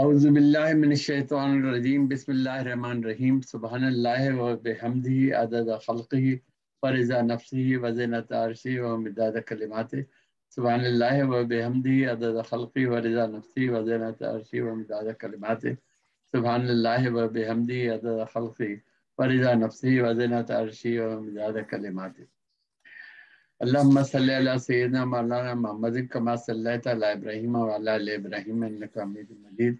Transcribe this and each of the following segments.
اعوذ باللہ من الشیطان الرجیم بسم اللہ الرحمن الرحیم سبحان اللہ و بحمدہ عدد خلقہ ورضا نفسہ وزنۃ عرشہ ومداد کلماتہ سبحان اللہ و بحمدہ عدد خلقہ ورضا نفسہ وزنۃ عرشہ ومداد کلماتہ سبحان اللہ و بحمدہ عدد خلقہ ورضا نفسہ وزنۃ عرشہ ومداد کلماتہ اللهم صل على سيدنا مولانا محمد كما صليت على ابراهيم وعلى ال ابراهيم انك حميد مجيد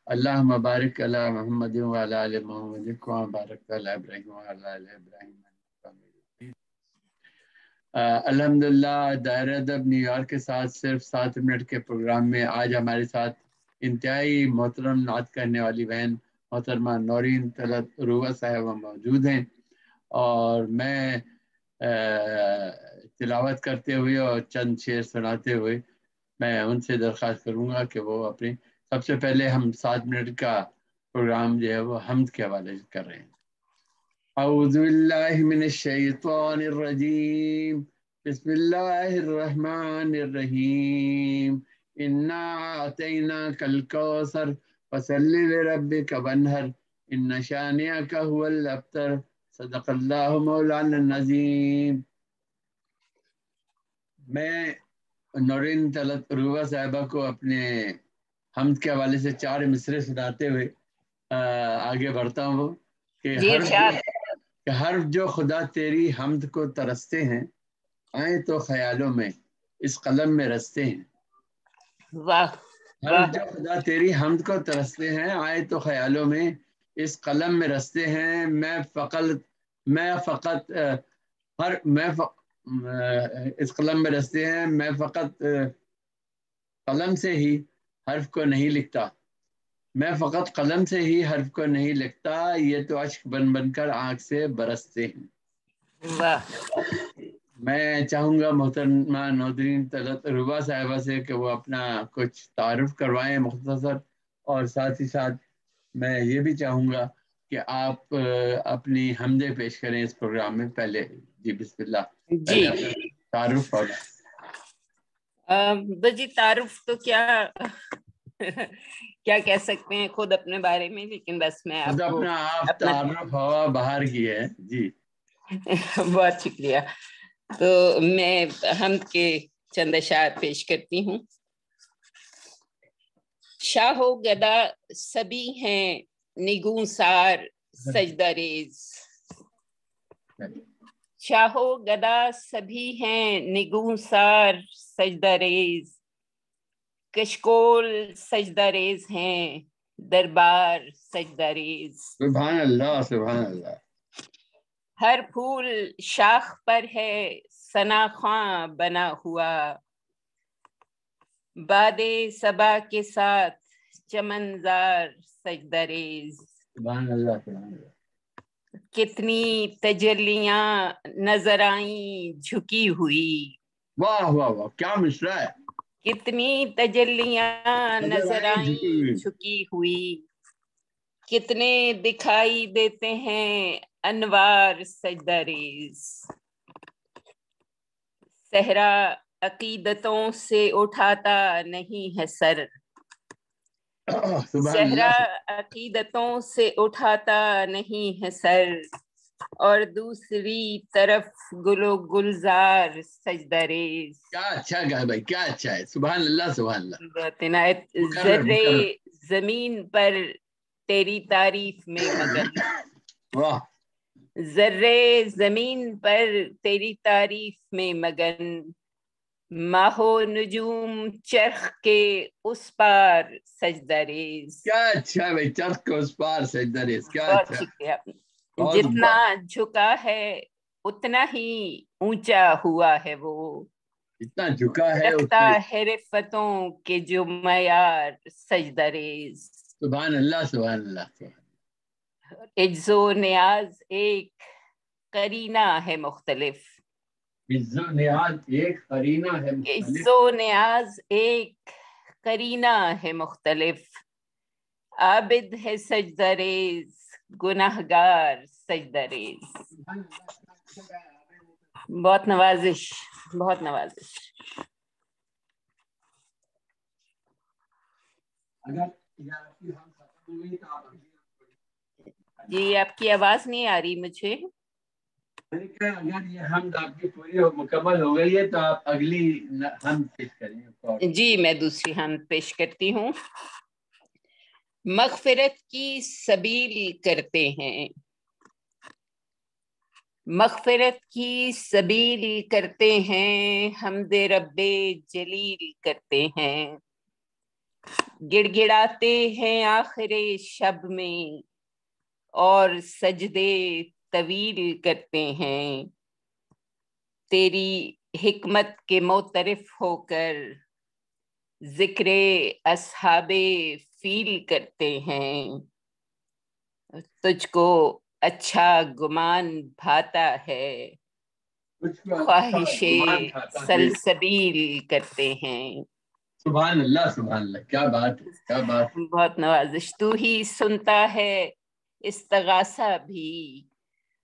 اللهم بارك على محمد وعلى ال محمد كما باركت على ابراهيم وعلى ال ابراهيم انك حميد مجيد۔ الحمدللہ دائرہ ادب نیو یارک کے ساتھ صرف 7 منٹ کے پروگرام میں آج ہمارے ساتھ انتہائی محترم نعت کرنے والی بہن محترمہ نورین طلعت عروبہ صاحبہ موجود ہیں، اور میں تلاوت کرتے ہوئے اور چند شعر سناتے ہوئے میں ان سے درخواست کروں گا کہ وہ اپنی سب سے پہلے ہم 7 منٹ کا پروگرام جو ہے وہ حمد کے حوالے سے کر رہے ہیں۔ اعوذ باللہ من الشیطان الرجیم بسم اللہ الرحمن الرحیم انا اعطیناک الکوثر فصل لربک وانحر ان شانئک هو الابتر صدق اللہ مولانا العظیم۔ میں نورین طلعت عروبہ صاحبہ کو اپنے حمد کے حوالے سے 4 مصرے سناتے ہوئے آگے بڑھتا ہوں کہ حرف جو خدا تیری حمد کو ترستے ہیں آئیں تو خیالوں میں اس قلم میں رستے ہیں۔ واہ حرف جو خدا تیری حمد کو ترستے ہیں آئے تو خیالوں میں اس قلم میں رستے ہیں۔ اس قلم میں رستے ہیں، میں فقط قلم سے ہی حرف کو نہیں لکھتا، میں فقط قلم سے ہی حرف کو نہیں لکھتا، یہ تو اشک بن بن کر آنکھ سے برستے ہیں۔ واہ۔ میں چاہوں گا محترمہ نورین طلعت عروبہ صاحبہ سے کہ وہ اپنا کچھ تعارف کروائیں مختصر، اور ساتھ ہی ساتھ میں یہ بھی چاہوں گا کہ آپ اپنی حمدیں پیش کریں اس پروگرام میں۔ پہلے جی بسم اللہ، جی تعارف اور بجی تعارف تو کیا کہہ سکتے ہیں خود اپنے بارے میں، لیکن بس میں خود آپ کو آپ تعارف ہوا باہر کی ہے جی۔ بہت شکریہ۔ تو میں حمد کے چند اشعار پیش کرتی ہوں۔ شاہ و گدا سبھی ہیں نگوں سار سجدہ ریز، شاہ و گدا سبھی ہیں نگوں سار سجدہ ریز، کشکول سجدہ ریز ہیں دربار سجدہ ریز۔ سبحان اللہ سبحان اللہ۔ ہر پھول شاخ پر ہے ثنا خواں بنا ہوا، باد صبا کے ساتھ چمنزار سجدہ ریز۔ سبحان اللہ سبحان اللہ۔ کتنی تجلیاں نظر آئیں جھکی ہوئی، واہ واہ واہ کیا مصرع ہے۔ کتنی تجلیاں نظر آئیں جھکی ہوئی، کتنے دکھائی دیتے ہیں انوار سجدہ ریز۔ صحرا عقیدتوں سے اٹھاتا نہیں ہے سر، صحرا عقیدتوں سے اٹھاتا نہیں ہے سر، اور دوسری طرف گل و گلزار سجدہ ریز۔ کیا اچھا گا بھائی، کیا اچھا ہے، سبحان اللہ سبحان اللہ۔ ذرے زمین پر تیری تعریف میں مگن، واہ، ذرے زمین پر تیری تعریف میں مگن، ماہ و نجوم چرخ کے اس پار سجدہ ریز۔ کیا اچھا ہے بھائی، چرخ کے اس پار سجدہ ریز، کیا بہت اچھا۔ شکریہ۔ جتنا جھکا ہے اتنا ہی اونچا ہوا ہے وہ، جتنا جھکا ہے رکھتا ہے رفتوں کے جو معیار سجدہ ریز۔ سبحان اللہ سبحان اللہ۔ عجز و نیاز ایک قرینہ ہے مختلف، عجز و نیاز ایک قرینہ ہے مختلف، عجز و نیاز ایک قرینہ ہے مختلف، عابد ہے سجدہ ریز گناہگار سجدہ ریز۔ بہت نوازش، بہت نوازش۔ جی آپ کی آواز نہیں آ رہی مجھے. اگر یہ حمد آپ کی پوری مکمل ہو گئی ہے تو آپ اگلی حمد پیش کریں. جی میں دوسری حمد پیش کرتی ہوں. مغفرت کی سبیل کرتے ہیں، مغفرت کی سبیل کرتے ہیں، حمد رب جلیل کرتے ہیں، گڑ گڑاتے ہیں آخر شب میں اور سجدے طویل کرتے ہیں، تیری حکمت کے معترف ہو کر ذکر اصحاب فیل کرتے ہیں، تجھ کو اچھا گمان بھاتا ہے، خواہش سلسبیل کرتے ہیں. سبحان اللہ سبحان اللہ، کیا بات ہے کیا بات ہے. بہت نوازش. تو ہی سنتا ہے استغاثہ بھی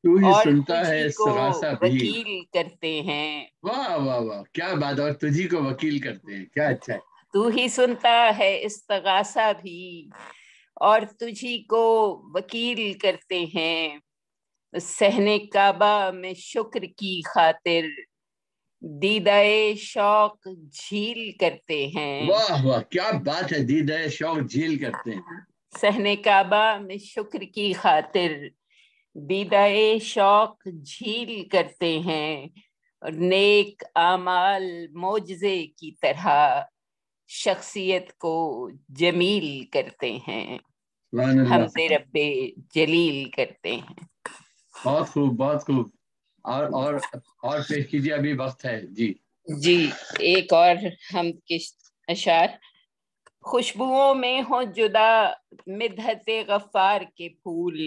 تو ہی اور سنتا ہے تجھی کو استغاثہ بھی. وکیل کرتے ہیں. واہ واہ واہ کیا بات. اور تجھی کو وکیل کرتے ہیں، کیا اچھا ہے. تو ہی سنتا ہے استغاثہ بھی اور تجھی کو وکیل کرتے ہیں، صحن کعبہ میں شکر کی خاطر دیدہ شوق جھیل کرتے ہیں. واہ واہ کیا بات ہے. دیدہ شوق جھیل کرتے ہیں. صحن کعبہ میں شکر کی خاطر دیدہ شوق جھیل کرتے ہیں، اور نیک اعمال معجزے کی طرح شخصیت کو جمیل کرتے ہیں، سبحان اللہ. حمد رب جلیل کرتے ہیں. بہت خوب بہت خوب. اور پیش کیجیے، ابھی وقت ہے. جی جی ایک اور حمد کے اشعار. خوشبوؤں میں ہوں جدا مدحت غفار کے پھول،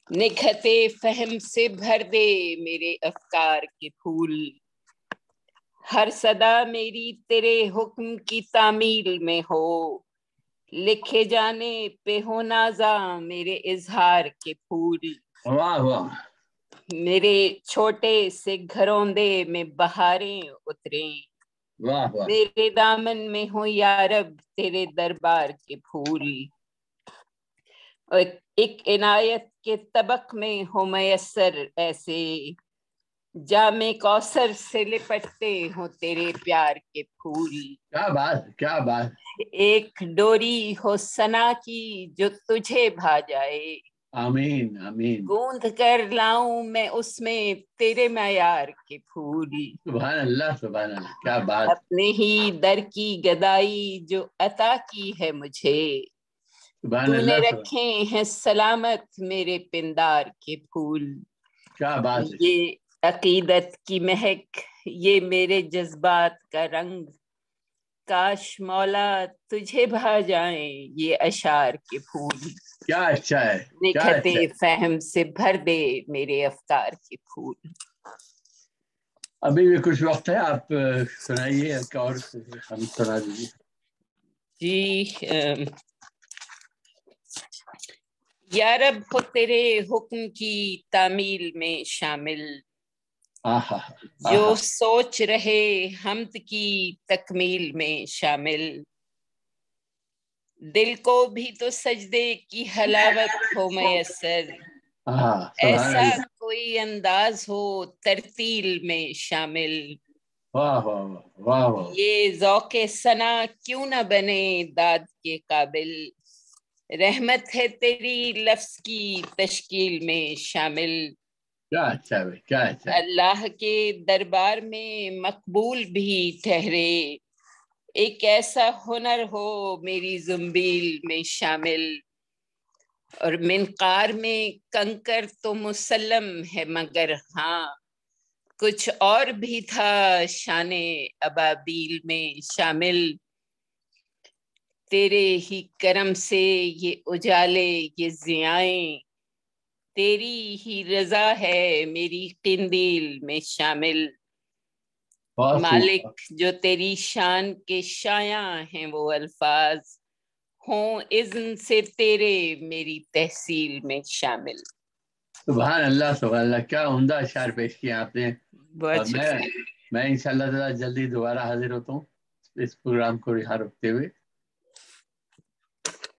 نکھت فہم سے بھر دے میرے افکار کے پھول، ہر صدا میری تیرے حکم کی تعمیل میں ہو، لکھے جانے پہ ہو نازاں میرے اظہار کے پھول، واہ واہ. میرے چھوٹے سے گھروندے میں بہاریں اتریں، واہ واہ. میرے دامن میں ہو یارب تیرے دربار کے پھول، ایک عنایت کے طبق میں ہو میسر ایسے، جام کوثر سے لپٹتے ہوں تیرے پیار کے پھول، کیا بات کیا بات. ایک ڈوری ہو ثنا کی جو تجھے بھا جائے، آمین آمین. گوندھ کر لاؤں میں اس میں تیرے معیار کے پھول، سبحان اللہ سبحان اللہ، کیا بات. اپنے ہی در کی گدائی جو عطا کی ہے مجھے، سبحان تو نے اللہ سبحان. رکھے ہیں سلامت میرے پندار کے پھول، کیا بات ہے. یہ عقیدت کی مہک، یہ میرے جذبات کا رنگ، کاش مولا تجھے بھا جائیں یہ اشعار کے پھول، کیا اچھا ہے کیا نکھتے اچھا ہے. فہم سے بھر دے میرے افکار کے پھول. ابھی بھی کچھ وقت ہے، آپ سنائیے اور ہم سنا دیجیے. جی یا رب ہو تیرے حکم کی تعمیل میں شامل، آہا جو آہا. سوچ رہے حمد کی تکمیل میں شامل، دل کو بھی تو سجدے کی حلاوت ہو میسر، سبحان ایسا اللہ. کوئی انداز ہو ترتیل میں شامل، واہ واہ واہ واہ واہ. یہ ذوق ثنا کیوں نہ بنے داد کے قابل، رحمت ہے تیری لفظ کی تشکیل میں شامل، کیا اچھا ہے کیا اچھا ہے. اللہ کے دربار میں مقبول بھی ٹھہرے، ایک ایسا ہنر ہو میری زنبیل میں شامل، اور منقار میں کنکر تو مسلم ہے مگر ہاں کچھ اور بھی تھا شان ابابیل میں شامل، تیرے ہی کرم سے یہ اجالے یہ ضیائیں، تیری ہی رضا ہے میری قندیل میں شامل، بہت خوب. مالک جو تیری شان کے شایاں ہیں وہ الفاظ، ہوں اذن سے تیرے میری تحصیل میں شامل. سبحان اللہ سبحان اللہ، کیا عمدہ اشعار پیش کیے آپ نے. بہت شکریہ. میں انشاءاللہ تعالی جلدی دوبارہ حاضر ہوتا ہوں اس پروگرام کو یہاں رکھتے ہوئے.